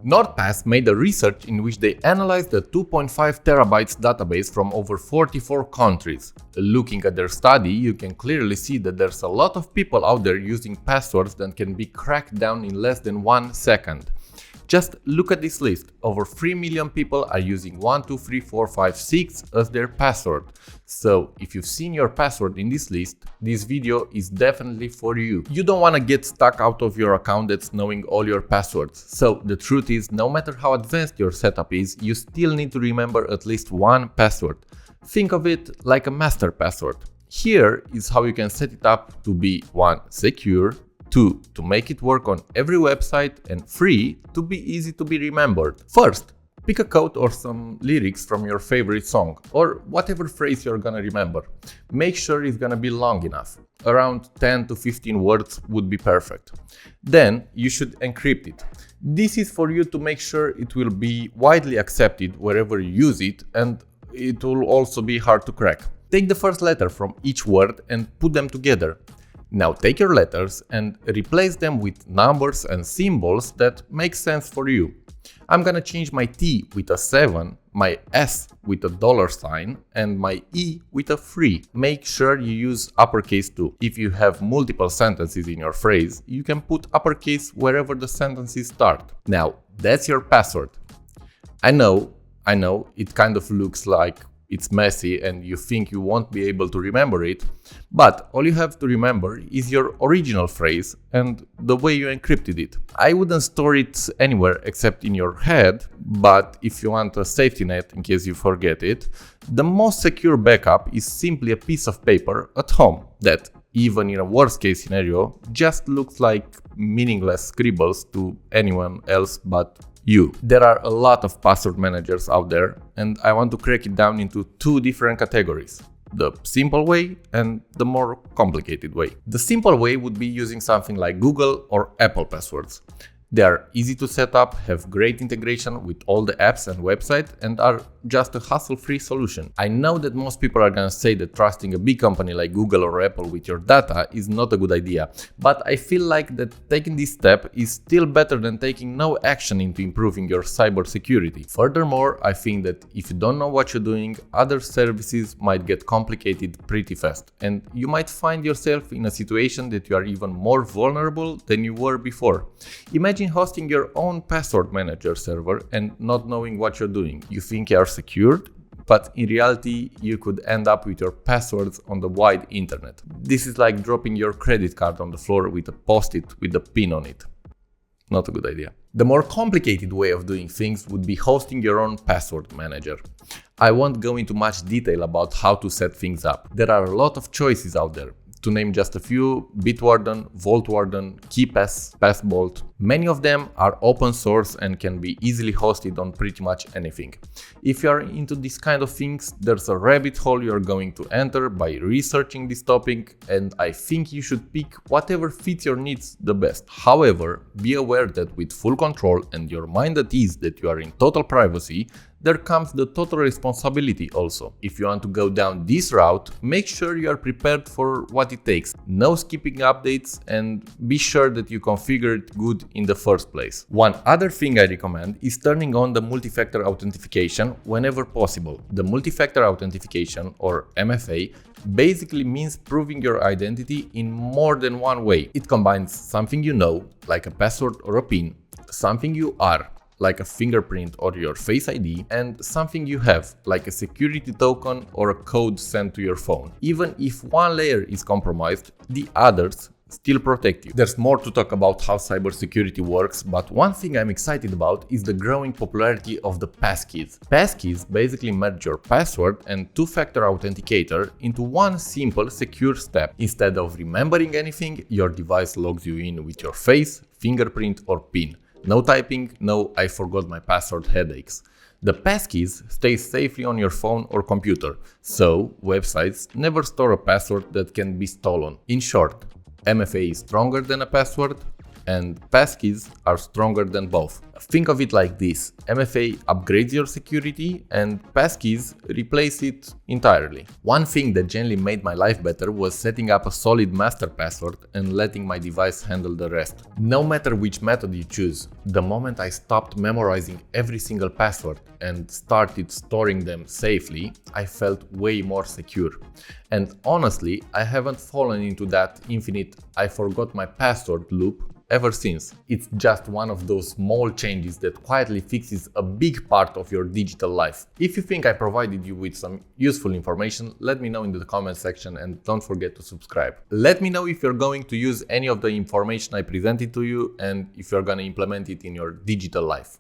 NordPass made a research in which they analyzed the 2.5 terabytes database from over 44 countries. Looking at their study, you can clearly see that there's a lot of people out there using passwords that can be cracked down in less than 1 second. Just look at this list. Over 3 million people are using 123456 as their password. So if you've seen your password in this list, this video is definitely for you. You don't want to get stuck out of your account that's knowing all your passwords. So the truth is, no matter how advanced your setup is, you still need to remember at least one password. Think of it like a master password. Here is how you can set it up to be 1. Secure, 2. To make it work on every website, and 3. To be easy to be remembered. First, pick a quote or some lyrics from your favorite song, or whatever phrase you're gonna remember. Make sure it's gonna be long enough. Around 10 to 15 words would be perfect. Then you should encrypt it. This is for you to make sure it will be widely accepted wherever you use it, and it will also be hard to crack. Take the first letter from each word and put them together. Now take your letters and replace them with numbers and symbols that make sense for you. I'm gonna change my T with a 7, my S with a $sign, and my E with a 3. Make sure you use uppercase too. If you have multiple sentences in your phrase, you can put uppercase wherever the sentences start. Now, that's your password. I know, it kind of looks like it's messy and you think you won't be able to remember it, but all you have to remember is your original phrase and the way you encrypted it. I wouldn't store it anywhere except in your head, but if you want a safety net in case you forget it, the most secure backup is simply a piece of paper at home that, even in a worst case scenario, just looks like meaningless scribbles to anyone else but you. There are a lot of password managers out there, and I want to crack it down into 2 different categories: the simple way and the more complicated way. The simple way would be using something like Google or Apple passwords. They are easy to set up, have great integration with all the apps and websites, and are just a hassle-free solution. I know that most people are gonna say that trusting a big company like Google or Apple with your data is not a good idea, but I feel like that taking this step is still better than taking no action into improving your cybersecurity. Furthermore, I think that if you don't know what you're doing, other services might get complicated pretty fast, and you might find yourself in a situation that you are even more vulnerable than you were before. Imagine hosting your own password manager server and not knowing what you're doing. You think you are secured, but in reality you could end up with your passwords on the wide internet. This is like dropping your credit card on the floor with a post-it with a pin on it. Not a good idea. The more complicated way of doing things would be hosting your own password manager. I won't go into much detail about how to set things up. There are a lot of choices out there. To name just a few: Bitwarden, VaultWarden, KeePass, Passbolt. Many of them are open source and can be easily hosted on pretty much anything. If you are into this kind of things, there's a rabbit hole you're going to enter by researching this topic, and I think you should pick whatever fits your needs the best. However, be aware that with full control and your mind at ease that you are in total privacy, there comes the total responsibility also. If you want to go down this route, make sure you are prepared for what it takes. No skipping updates, and be sure that you configure it good in the first place. One other thing I recommend is turning on the multi-factor authentication whenever possible. The multi-factor authentication, or MFA, basically means proving your identity in more than one way. It combines something you know, like a password or a PIN, something you are, like a fingerprint or your Face ID, and something you have, like a security token or a code sent to your phone. Even if one layer is compromised, the others still protect you. There's more to talk about how cybersecurity works, but one thing I'm excited about is the growing popularity of the Passkeys. Passkeys basically merge your password and two-factor authenticator into one simple, secure step. Instead of remembering anything, your device logs you in with your face, fingerprint, or PIN. No typing, no "I forgot my password" headaches. The Passkeys stay safely on your phone or computer, so websites never store a password that can be stolen. In short, MFA is stronger than a password, and Passkeys are stronger than both. Think of it like this: MFA upgrades your security and Passkeys replace it entirely. One thing that generally made my life better was setting up a solid master password and letting my device handle the rest. No matter which method you choose, the moment I stopped memorizing every single password and started storing them safely, I felt way more secure. And honestly, I haven't fallen into that infinite "I forgot my password" loop ever since. It's just one of those small changes that quietly fixes a big part of your digital life. If you think I provided you with some useful information, let me know in the comment section and don't forget to subscribe. Let me know if you're going to use any of the information I presented to you and if you're going to implement it in your digital life.